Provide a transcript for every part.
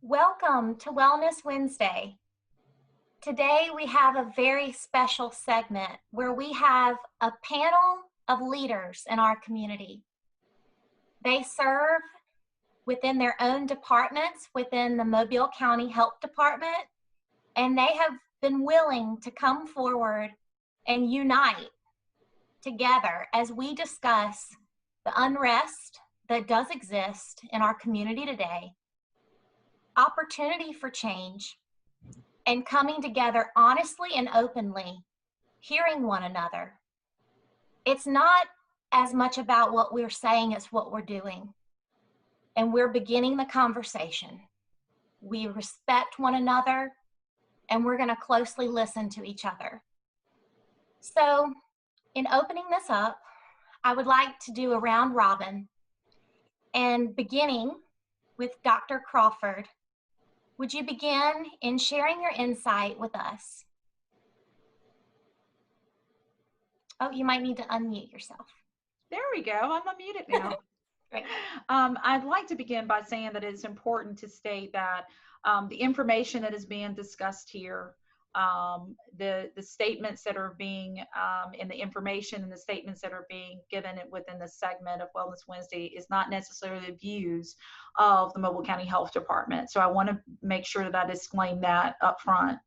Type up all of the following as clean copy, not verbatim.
Welcome to Wellness Wednesday. Today we have a very special segment where we have a panel of leaders in our community. They serve within their own departments within the Mobile County Health Department, and they have been willing to come forward and unite together as we discuss the unrest that does exist in our community today, opportunity for change, and coming together honestly and openly, hearing one another. It's not as much about what we're saying as what we're doing. And we're beginning the conversation. We respect one another, and we're going to closely listen to each other. So, in opening this up, I would like to do a round robin, and beginning with Dr. Crawford. Would you begin in sharing your insight with us? Oh, you might need to unmute yourself. There we go. I'm unmuted now. Great. I'd like to begin by saying that it's important to state that the information that is being discussed here, the statements that are being, and the information and the statements that are being given within this segment of Wellness Wednesday is not necessarily the views of the Mobile County Health Department. So I want to make sure that I disclaim that up front.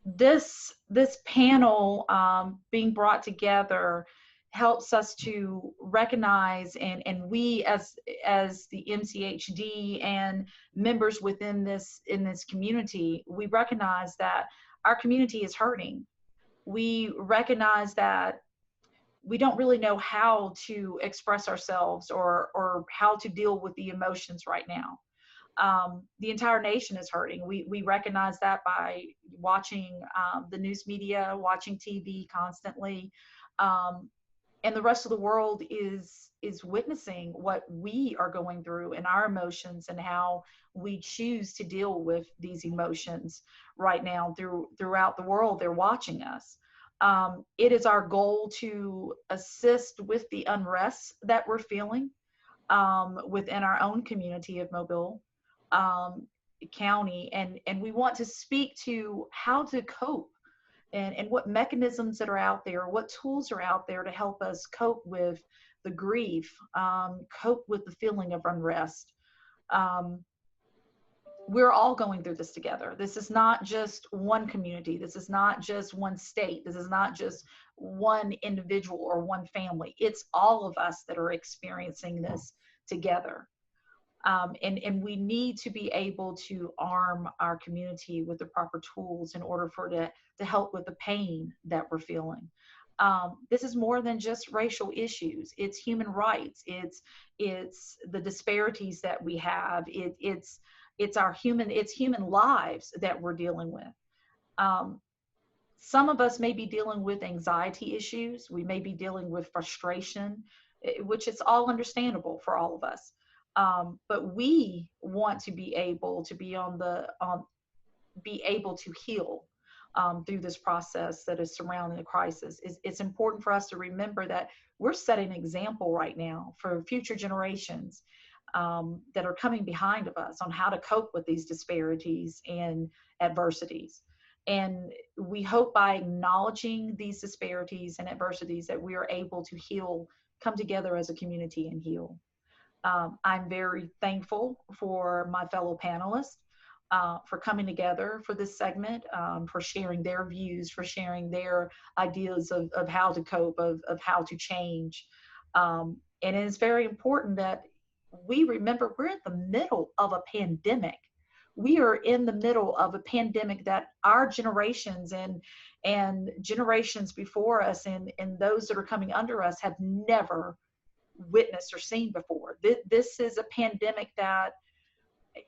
This panel being brought together helps us to recognize, and we as the MCHD and members within this community, we recognize that our community is hurting. We recognize that we don't really know how to express ourselves or how to deal with the emotions right now. The entire nation is hurting. We recognize that by watching the news media, watching TV constantly, and the rest of the world is witnessing what we are going through and our emotions and how we choose to deal with these emotions right now throughout the world. They're watching us. It is our goal to assist with the unrest that we're feeling within our own community of Mobile County, and we want to speak to how to cope and what mechanisms that are out there, what tools are out there to help us cope with the grief, cope with the feeling of unrest. We're all going through this together. This is not just one community. This is not just one state. This is not just one individual or one family. It's all of us that are experiencing this together. And we need to be able to arm our community with the proper tools in order for it to help with the pain that we're feeling. This is more than just racial issues. It's human rights. It's the disparities that we have. It's human lives that we're dealing with. Some of us may be dealing with anxiety issues. We may be dealing with frustration, which is all understandable for all of us. But we want to be able to be able to heal through this process that is surrounding the crisis. It's important for us to remember that we're setting an example right now for future generations that are coming behind of us on how to cope with these disparities and adversities. And we hope by acknowledging these disparities and adversities that we are able to heal, come together as a community and heal. I'm very thankful for my fellow panelists for coming together for this segment, for sharing their views, for sharing their ideas of how to cope, of how to change. And it is very important that we remember we're in the middle of a pandemic. We are in the middle of a pandemic that our generations and generations before us and those that are coming under us have never witnessed or seen before. This is a pandemic that,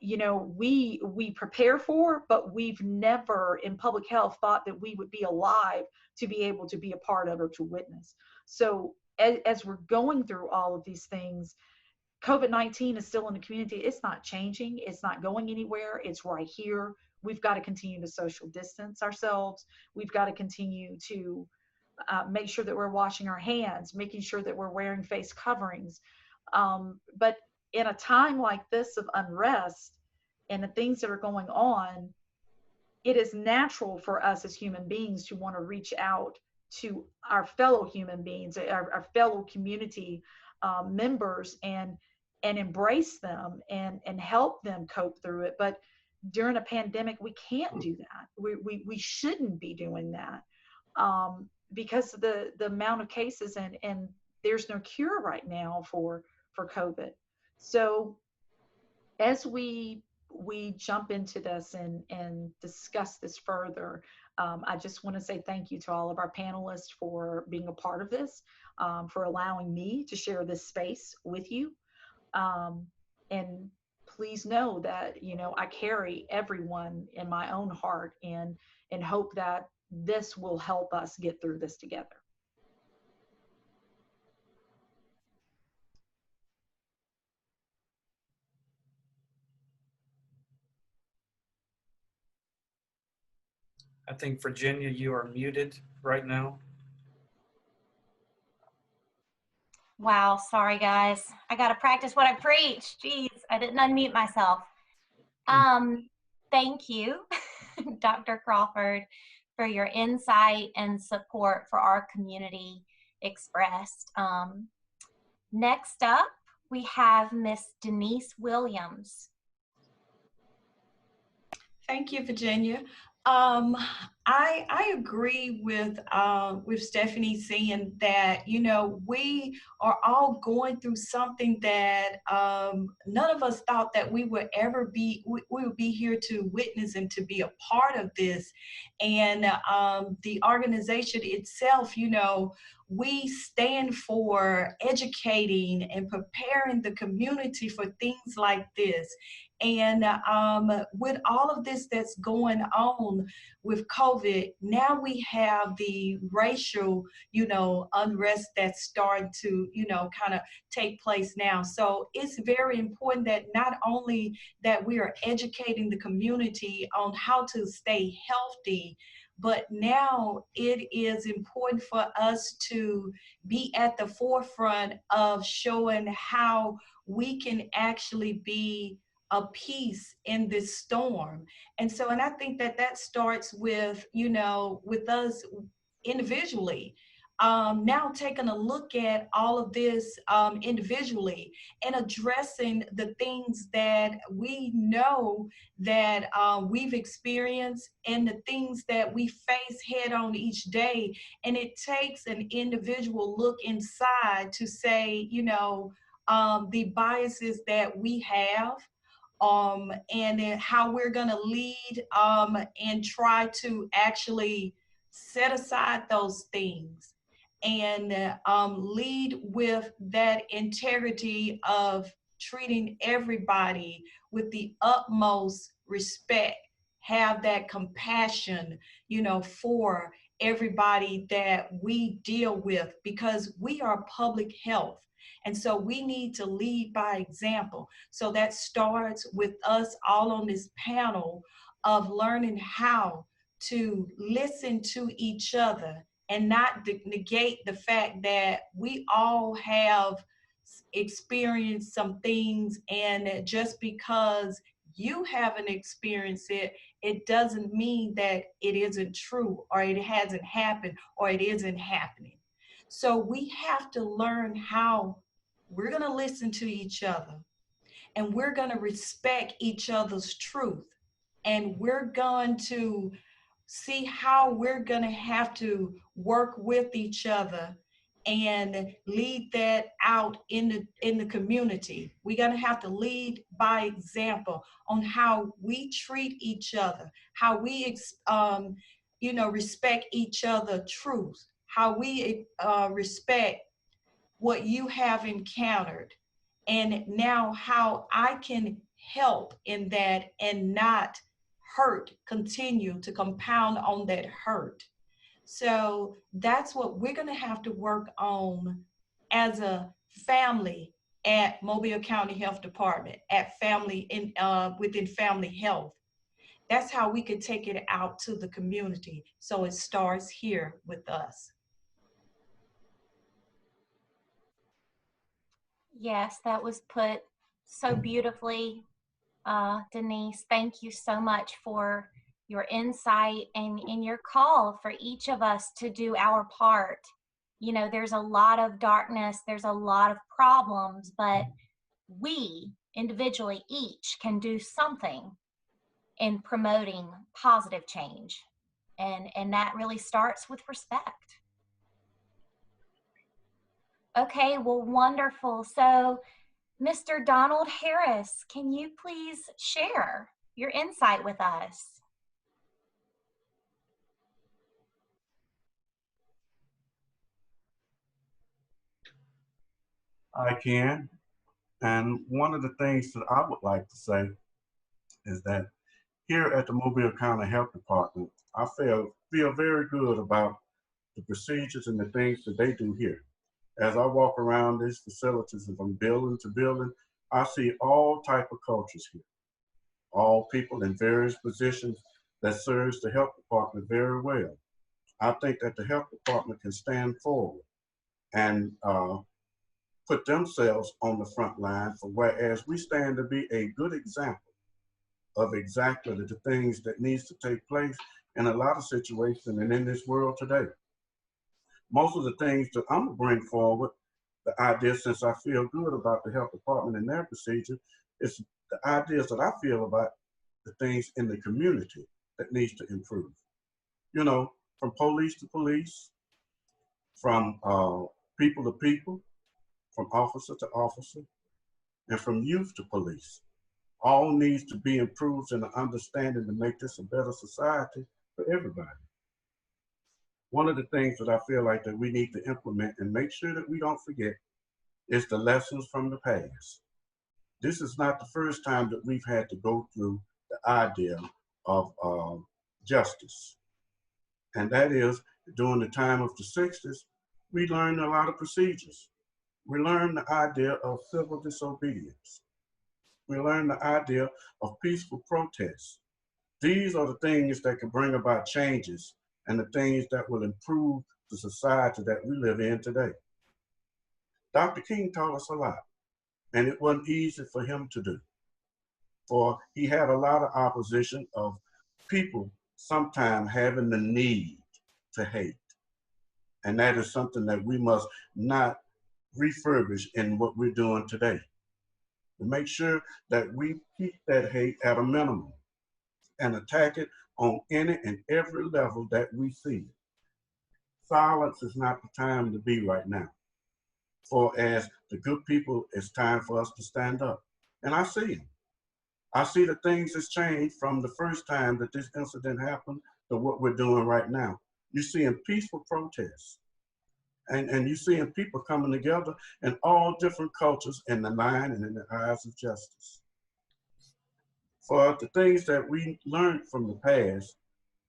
you know, we prepare for, but we've never in public health thought that we would be alive to be able to be a part of or to witness. So as we're going through all of these things, COVID-19 is still in the community. It's not changing. It's not going anywhere. It's right here. We've got to continue to social distance ourselves. We've got to continue to make sure that we're washing our hands, making sure that we're wearing face coverings. But in a time like this of unrest and the things that are going on, it is natural for us as human beings to want to reach out to our fellow human beings, our fellow community members, and embrace them and help them cope through it. But during a pandemic, we can't do that. We shouldn't be doing that, because of the amount of cases, and there's no cure right now for COVID. So as we jump into this and discuss this further, I just want to say thank you to all of our panelists for being a part of this, for allowing me to share this space with you. And please know that, you know, I carry everyone in my own heart, and hope that this will help us get through this together. I think, Virginia, you are muted right now. Wow, sorry guys. I got to practice what I preach. Jeez, I didn't unmute myself. Thank you, Dr. Crawford, for your insight and support for our community expressed. Next up, we have Miss Denise Williams. Thank you, Virginia. I agree with Stephanie saying that, you know, we are all going through something that none of us thought that we would ever be, we would be here to witness and to be a part of this. And the organization itself, you know, we stand for educating and preparing the community for things like this. And with all of this that's going on with COVID, now we have the racial, you know, unrest that's starting to, you know, kind of take place now. So it's very important that not only that we are educating the community on how to stay healthy, but now it is important for us to be at the forefront of showing how we can actually be a peace in this storm. And so, and I think that that starts with, you know, with us individually. Now taking a look at all of this individually and addressing the things that we know that we've experienced and the things that we face head on each day. And it takes an individual look inside to say, you know, the biases that we have, and then how we're going to lead, and try to actually set aside those things and lead with that integrity of treating everybody with the utmost respect, have that compassion, you know, for everybody that we deal with, because we are public health. And so we need to lead by example. So that starts with us all on this panel of learning how to listen to each other and not negate the fact that we all have experienced some things, and just because you haven't experienced it, it doesn't mean that it isn't true or it hasn't happened or it isn't happening. So we have to learn how we're going to listen to each other, and we're going to respect each other's truth, and we're going to see how we're going to have to work with each other and lead that out in the community. We're going to have to lead by example on how we treat each other, how we you know, respect each other's truth, how we respect what you have encountered, and now how I can help in that and not hurt, continue to compound on that hurt. So that's what we're going to have to work on as a family at Mobile County Health Department, at family in within family health. That's how we could take it out to the community. So it starts here with us. Yes, that was put so beautifully, Denise. Thank you so much for your insight and in your call for each of us to do our part. You know, there's a lot of darkness, there's a lot of problems, but we individually each can do something in promoting positive change. And that really starts with respect. Okay, well, wonderful. So, Mr. Donald Harris, can you please share your insight with us? I can. And one of the things that I would like to say is that here at the Mobile County Health Department, I feel very good about the procedures and the things that they do here. As I walk around these facilities and from building to building, I see all type of cultures here. All people in various positions that serves the health department very well. I think that the health department can stand forward and put themselves on the front line, for whereas we stand to be a good example of exactly the things that needs to take place in a lot of situations and in this world today. Most of the things that I'm gonna bring forward, the idea, since I feel good about the health department and their procedure, is the ideas that I feel about the things in the community that needs to improve. You know, from police to police, from people to people, from officer to officer, and from youth to police. All needs to be improved in the understanding to make this a better society for everybody. One of the things that I feel like that we need to implement and make sure that we don't forget is the lessons from the past. This is not the first time that we've had to go through the idea of justice. And that is, during the time of the 60s, we learned a lot of procedures. We learned the idea of civil disobedience. We learned the idea of peaceful protests. These are the things that can bring about changes and the things that will improve the society that we live in today. Dr. King taught us a lot, and it wasn't easy for him to do. For he had a lot of opposition of people sometimes having the need to hate. And that is something that we must not refurbish in what we're doing today. To make sure that we keep that hate at a minimum and attack it on any and every level that we see. Silence is not the time to be right now. For as the good people, it's time for us to stand up. And I see it. I see the things that's changed from the first time that this incident happened to what we're doing right now. You're seeing peaceful protests. And you're seeing people coming together in all different cultures in the line and in the eyes of justice. For the things that we learned from the past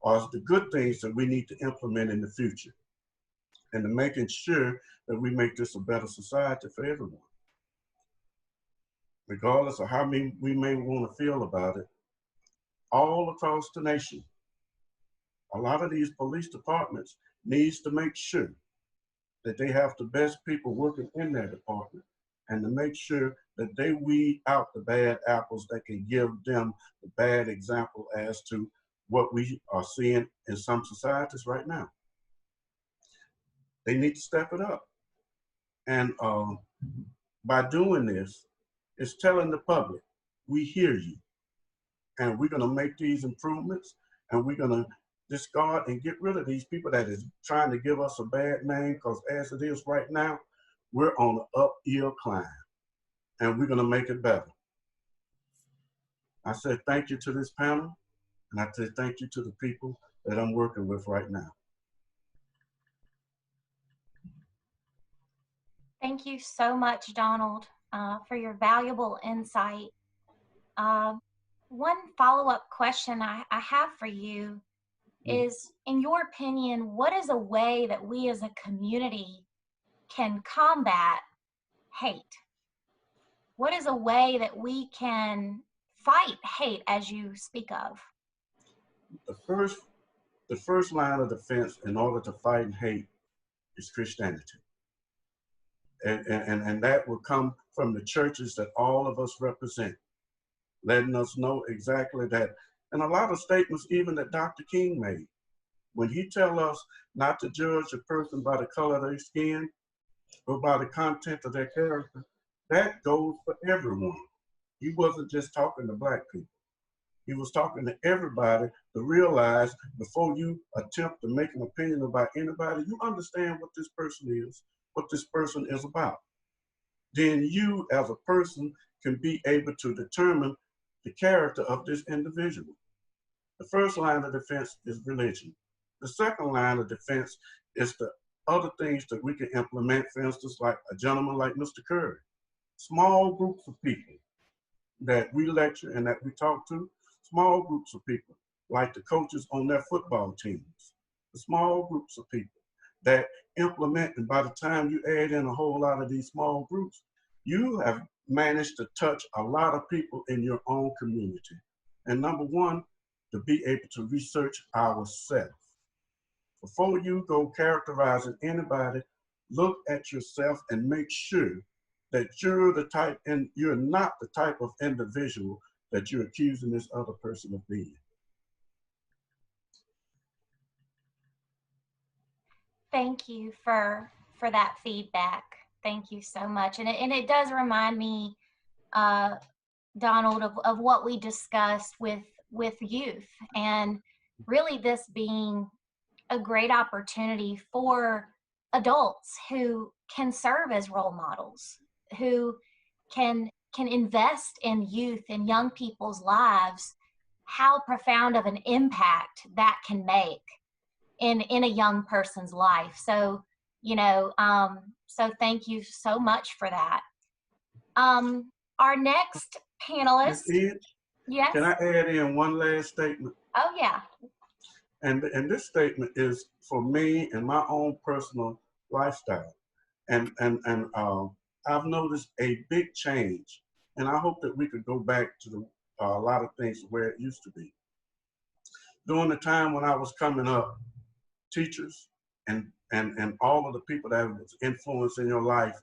are the good things that we need to implement in the future, and to making sure that we make this a better society for everyone. Regardless of how we may want to feel about it, all across the nation, a lot of these police departments needs to make sure that they have the best people working in their department, and to make sure that they weed out the bad apples that can give them the bad example as to what we are seeing in some societies right now. They need to step it up. And by doing this, it's telling the public, we hear you, and we're gonna make these improvements, and we're gonna discard and get rid of these people that is trying to give us a bad name, because as it is right now, we're on an uphill climb, and we're gonna make it better. I said thank you to this panel, and I said thank you to the people that I'm working with right now. Thank you so much, Donald, for your valuable insight. One follow-up question I have for you is, in your opinion, what is a way that we as a community can combat hate? What is a way that we can fight hate as you speak of? The first line of defense in order to fight hate is Christianity. And that will come from the churches that all of us represent, letting us know exactly that. And a lot of statements even that Dr. King made, when he tell us not to judge a person by the color of their skin, but by the content of their character, that goes for everyone. He wasn't just talking to black people. He was talking to everybody to realize before you attempt to make an opinion about anybody, you understand what this person is, what this person is about. Then you as a person can be able to determine the character of this individual. The first line of defense is religion. The second line of defense is the other things that we can implement, for instance, like a gentleman like Mr. Currie. Small groups of people that we lecture and that we talk to, small groups of people, like the coaches on their football teams, the small groups of people that implement, and by the time you add in a whole lot of these small groups, you have managed to touch a lot of people in your own community. And number one, to be able to research ourselves. Before you go characterizing anybody, look at yourself and make sure that you're the type, and you're not the type of individual that you're accusing this other person of being. Thank you for that feedback. Thank you so much. And it does remind me, Donald, of what we discussed with youth, and really this being a great opportunity for adults who can serve as role models, who can invest in youth and young people's lives, how profound of an impact that can make in a young person's life. So, so thank you so much for that. Our next panelist. Yes. Can I add in one last statement? Oh yeah. And this statement is for me and my own personal lifestyle. And I've noticed a big change. And I hope that we could go back to a lot of things where it used to be. During the time when I was coming up, teachers and all of the people that was influencing your life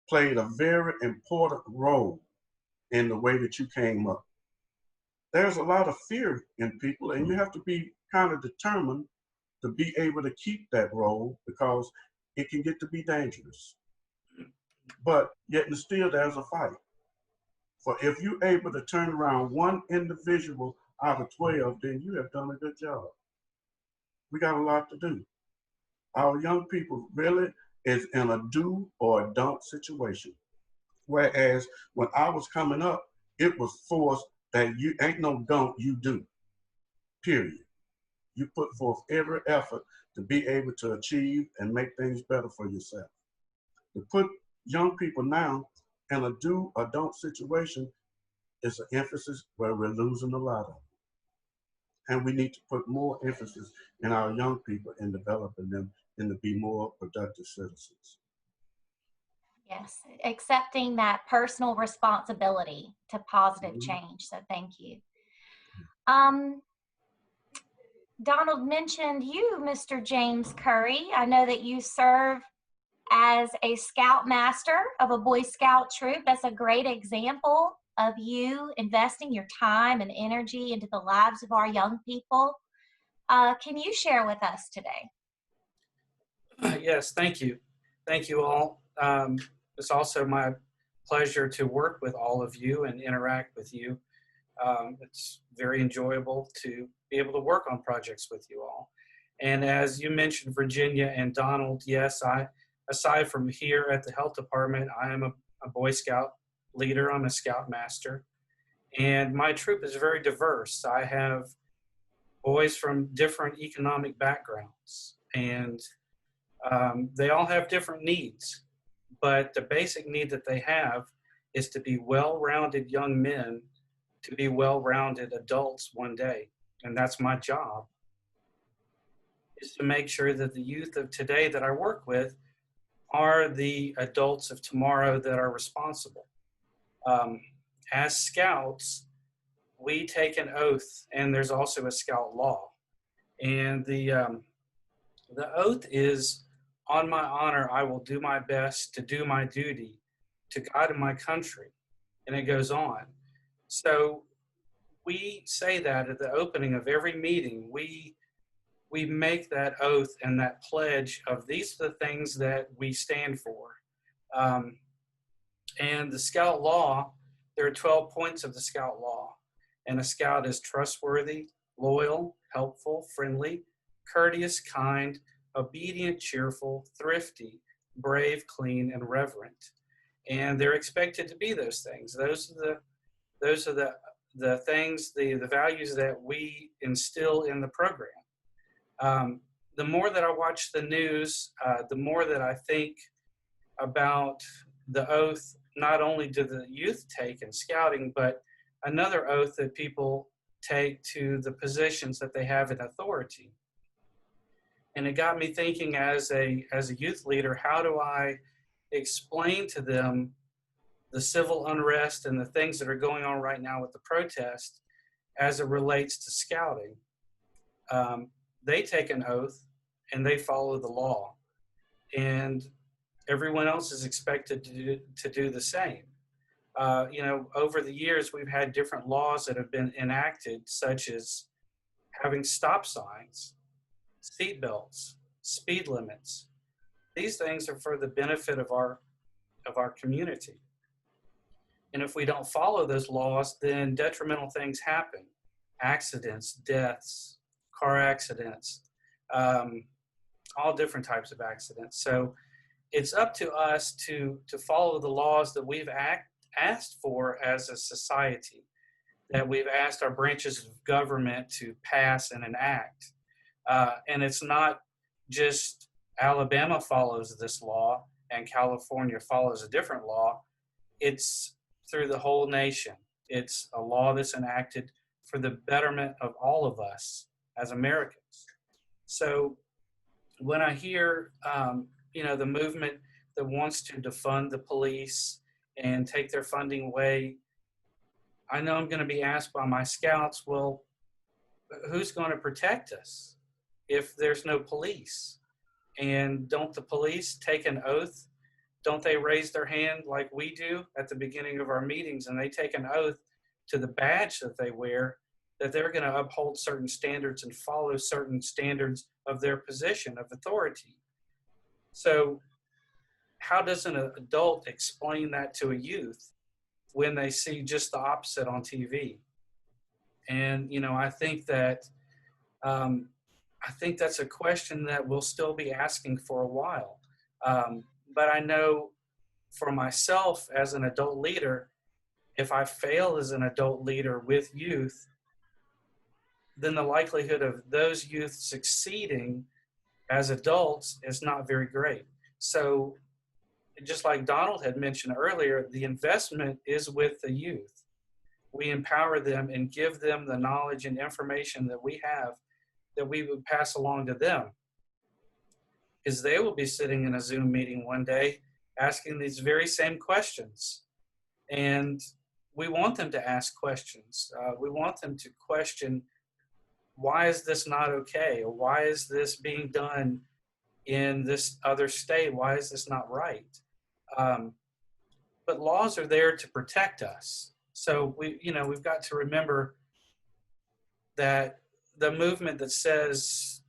played a very important role in the way that you came up. There's a lot of fear in people, and you have to be kind of determined to be able to keep that role, because it can get to be dangerous. But yet and still there's a fight. For if you're able to turn around one individual out of 12, then you have done a good job. We got a lot to do. Our young people really is in a do or a don't situation. Whereas when I was coming up, it was forced that you ain't no don't, you do, period. You put forth every effort to be able to achieve and make things better for yourself. To put young people now in a do or don't situation is an emphasis where we're losing a lot of. And we need to put more emphasis in our young people in developing them and to be more productive citizens. Yes, accepting that personal responsibility to positive change. So thank you. Donald mentioned you, Mr. James Currie. I know that you serve as a Scoutmaster of a Boy Scout troop. That's a great example of you investing your time and energy into the lives of our young people. Can you share with us today? Yes, thank you. Thank you all. It's also my pleasure to work with all of you and interact with you. It's very enjoyable to be able to work on projects with you all. And as you mentioned, Virginia and Donald, yes, aside from here at the health department, I am a Boy Scout leader. I'm a Scoutmaster. And my troop is very diverse. I have boys from different economic backgrounds, and they all have different needs. But the basic need that they have is to be well-rounded young men, to be well-rounded adults one day. And that's my job, is to make sure that the youth of today that I work with are the adults of tomorrow that are responsible. As scouts, we take an oath, and there's also a scout law. And the oath is, on my honor, I will do my best to do my duty to God and my country. And it goes on. So we say that at the opening of every meeting. We make that oath and that pledge of these are the things that we stand for. And the Scout Law, there are 12 points of the Scout Law. And a Scout is trustworthy, loyal, helpful, friendly, courteous, kind, obedient, cheerful, thrifty, brave, clean, and reverent. And they're expected to be those things. Those are the things, the values that we instill in the program. The more that I watch the news, the more that I think about the oath, not only do the youth take in scouting, but another oath that people take to the positions that they have in authority. And it got me thinking as a youth leader, how do I explain to them the civil unrest and the things that are going on right now with the protest as it relates to scouting? They take an oath and they follow the law, and everyone else is expected to do the same. Over the years, we've had different laws that have been enacted, such as having stop signs, seat belts, speed limits. These things are for the benefit of our community. And if we don't follow those laws, then detrimental things happen. Accidents, deaths, car accidents, all different types of accidents. So it's up to us to follow the laws that we've asked for as a society, that we've asked our branches of government to pass and enact. And it's not just Alabama follows this law and California follows a different law. It's through the whole nation. It's a law that's enacted for the betterment of all of us as Americans. So when I hear, the movement that wants to defund the police and take their funding away, I know I'm going to be asked by my scouts, well, who's going to protect us if there's no police? And don't the police take an oath? Don't they raise their hand like we do at the beginning of our meetings, and they take an oath to the badge that they wear that they're going to uphold certain standards and follow certain standards of their position of authority? So how does an adult explain that to a youth when they see just the opposite on TV? And, I think that that's a question that we'll still be asking for a while. But I know for myself as an adult leader, if I fail as an adult leader with youth, then the likelihood of those youth succeeding as adults is not very great. So just like Donald had mentioned earlier, the investment is with the youth. We empower them and give them the knowledge and information that we have that we would pass along to them. Because they will be sitting in a Zoom meeting one day asking these very same questions. And we want them to ask questions. We want them to question, why is this not okay? Or why is this being done in this other state? Why is this not right? But laws are there to protect us. So we've got to remember that the movement that says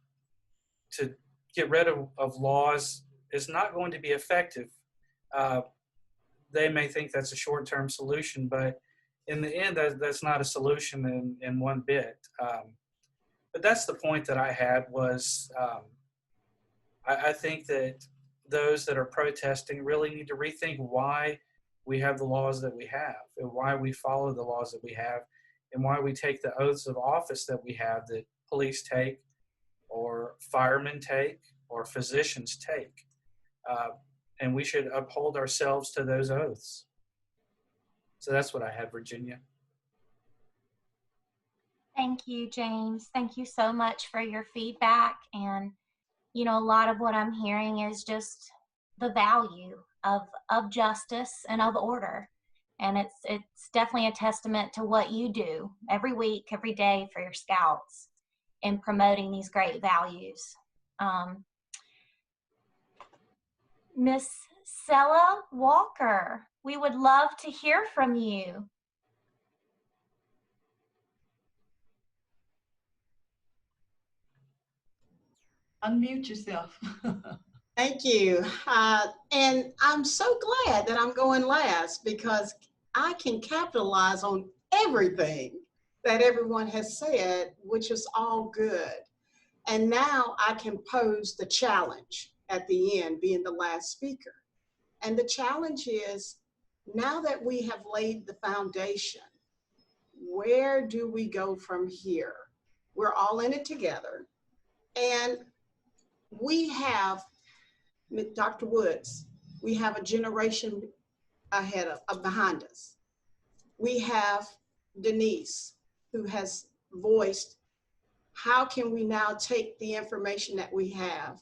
to get rid of laws is not going to be effective. They may think that's a short-term solution, but in the end, that's not a solution in one bit. But that's the point that I had was I think that those that are protesting really need to rethink why we have the laws that we have and why we follow the laws that we have and why we take the oaths of office that we have that police take or firemen take or physicians take. And we should uphold ourselves to those oaths. So that's what I had, Virginia. Thank you, James. Thank you so much for your feedback. And, a lot of what I'm hearing is just the value of justice and of order. And it's definitely a testament to what you do every week, every day for your scouts in promoting these great values. Miss Sela Walker, We would love to hear from you. Unmute yourself. Thank you. And I'm so glad that I'm going last because I can capitalize on everything that everyone has said, which is all good. And now I can pose the challenge at the end, being the last speaker. And the challenge is, now that we have laid the foundation, where do we go from here? We're all in it together. And we have, Dr. Woods, we have a generation ahead of behind us. We have Denise, who has voiced, how can we now take the information that we have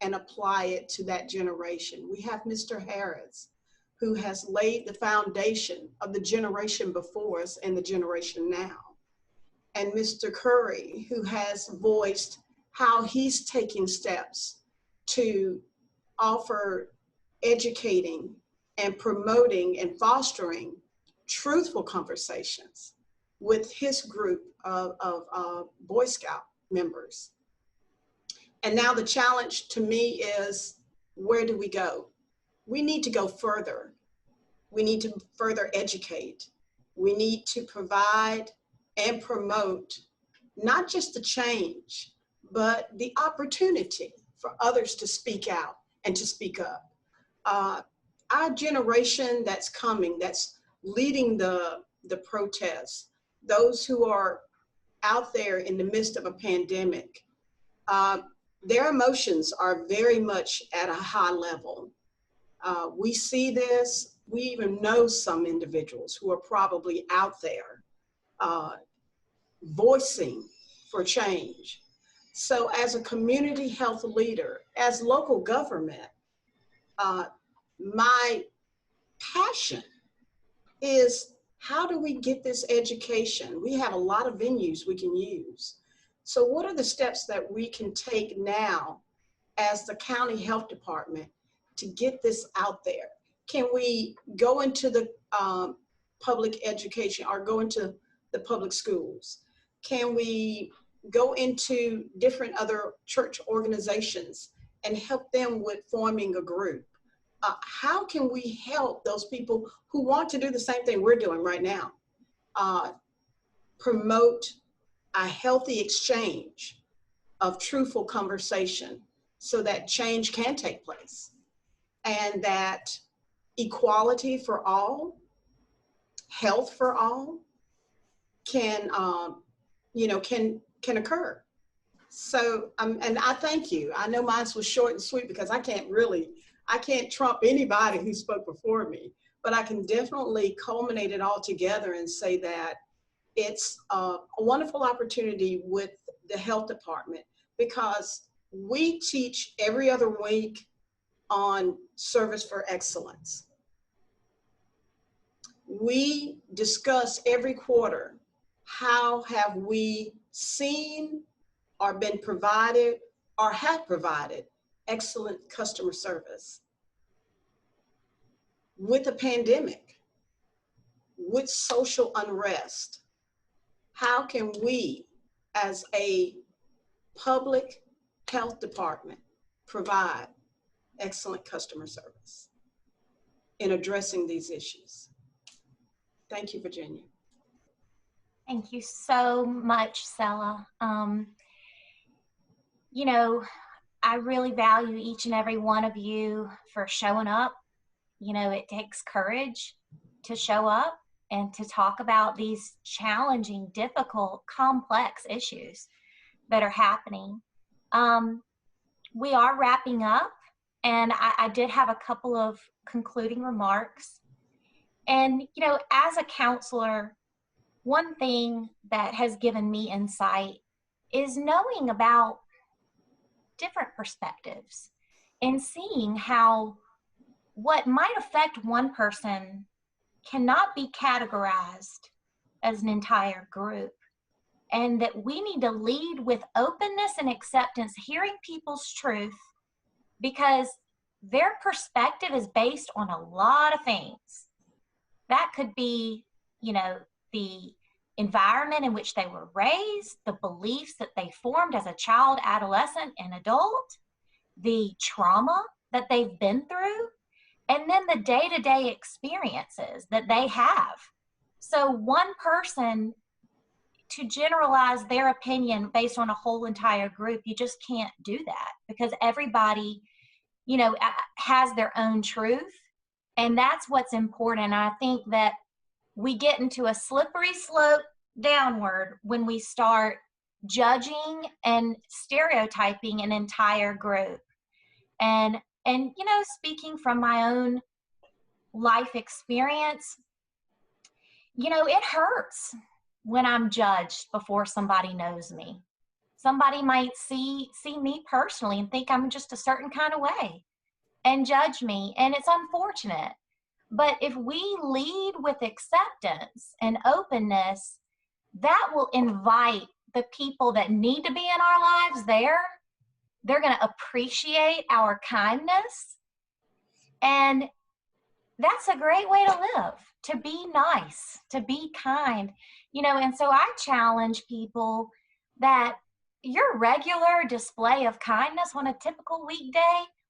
and apply it to that generation? We have Mr. Harris, who has laid the foundation of the generation before us and the generation now. And Mr. Currie, who has voiced how he's taking steps to offer educating and promoting and fostering truthful conversations with his group of Boy Scout members. And now the challenge to me is, where do we go? We need to go further. We need to further educate. We need to provide and promote not just the change, but the opportunity for others to speak out and to speak up. Our generation that's coming, that's leading the protests, those who are out there in the midst of a pandemic, their emotions are very much at a high level. We see this, we even know some individuals who are probably out there voicing for change. So as a community health leader, as local government, my passion is, how do we get this education? We have a lot of venues we can use. So what are the steps that we can take now as the county health department to get this out there? Can we go into the public education or go into the public schools? Can we go into different other church organizations and help them with forming a group? How can we help those people who want to do the same thing we're doing right now? Promote a healthy exchange of truthful conversation so that change can take place, and that equality for all, health for all can, can occur. So, and I thank you. I know mine was short and sweet because I can't trump anybody who spoke before me, but I can definitely culminate it all together and say that it's a wonderful opportunity with the health department, because we teach every other week on service for excellence. We discuss every quarter, how have we seen or been provided or have provided excellent customer service. With the pandemic, with social unrest, how can we as a public health department provide excellent customer service in addressing these issues? Thank you, Virginia. Thank you so much, Sela. You know, I really value each and every one of you for showing up. You know, it takes courage to show up and to talk about these challenging, difficult, complex issues that are happening. We are wrapping up, and I did have a couple of concluding remarks. And, you know, as a counselor, one thing that has given me insight is knowing about different perspectives and seeing how what might affect one person cannot be categorized as an entire group, and that we need to lead with openness and acceptance, hearing people's truth, because their perspective is based on a lot of things. That could be, you know, the environment in which they were raised, the beliefs that they formed as a child, adolescent, and adult, the trauma that they've been through, and then the day-to-day experiences that they have. So one person, to generalize their opinion based on a whole entire group, you just can't do that, because everybody, you know, has their own truth. And that's what's important. I think that we get into a slippery slope downward when we start judging and stereotyping an entire group. And you know, speaking from my own life experience, you know, it hurts when I'm judged before somebody knows me. Somebody might see me personally and think I'm just a certain kind of way and judge me, and it's unfortunate. But if we lead with acceptance and openness, that will invite the people that need to be in our lives there. They're going to appreciate our kindness. And that's a great way to live, to be nice, to be kind. You know, and so I challenge people that your regular display of kindness on a typical weekday,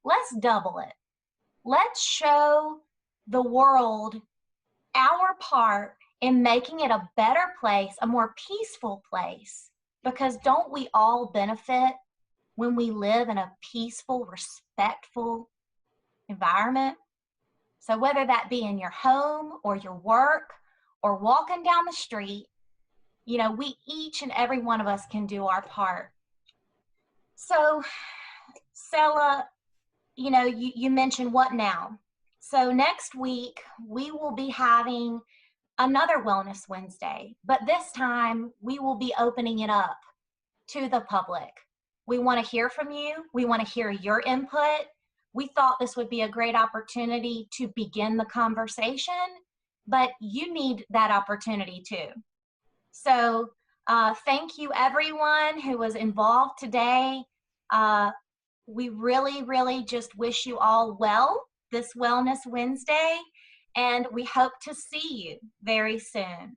let's double it. Let's show the world our part in making it a better place, a more peaceful place. Because don't we all benefit when we live in a peaceful, respectful environment? So whether that be in your home or your work or walking down the street, you know, we each and every one of us can do our part. So, Sela, you know, you mentioned what now? So next week, we will be having another Wellness Wednesday, but this time we will be opening it up to the public. We want to hear from you. We want to hear your input. We thought this would be a great opportunity to begin the conversation, but you need that opportunity too. So thank you everyone who was involved today. We really, really just wish you all well this Wellness Wednesday, and we hope to see you very soon.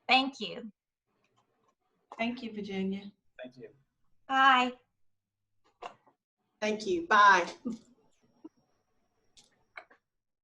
Thank you. Thank you, Virginia. Thank you. Bye. Thank you. Bye.